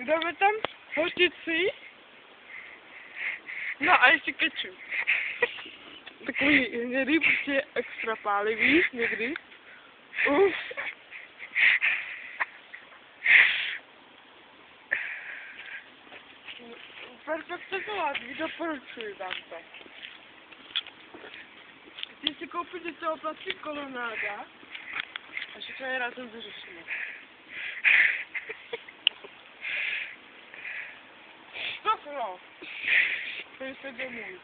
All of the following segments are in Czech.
Dáme tam hořčici. No a ještě kečup. Takový hnědý, prostě extra pálivý někdy. Perfektně to doporučuji vám to. Chci si koupit do toho platí kolonáda a všechno je razem vyřešíme. Stop, no! Pojď se domů.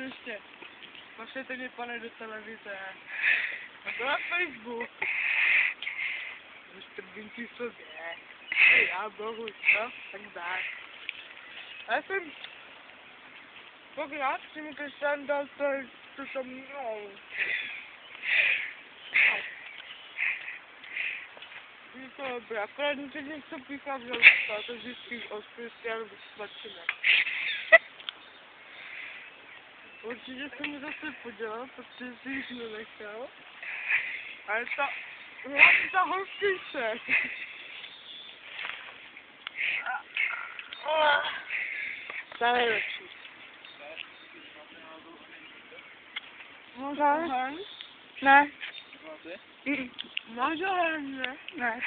Ještě. Pošlete mě, pane, do televize. A na Facebook. Vystrbinci sobě. Já bohu, co? Tak dá. A já jsem pokrát, že mi to jsem dal to se mnou. Je to dobré, akorát mi teď něco píchá v žaludku, a to vždycky odpustí, ale sladčíme. Určitě jsem mu zase podělal, protože si jich nenechal. Ale hlavně ta hořčice. Ta nejlepší. Ne. Ne. Máš oheň, ne? Ne.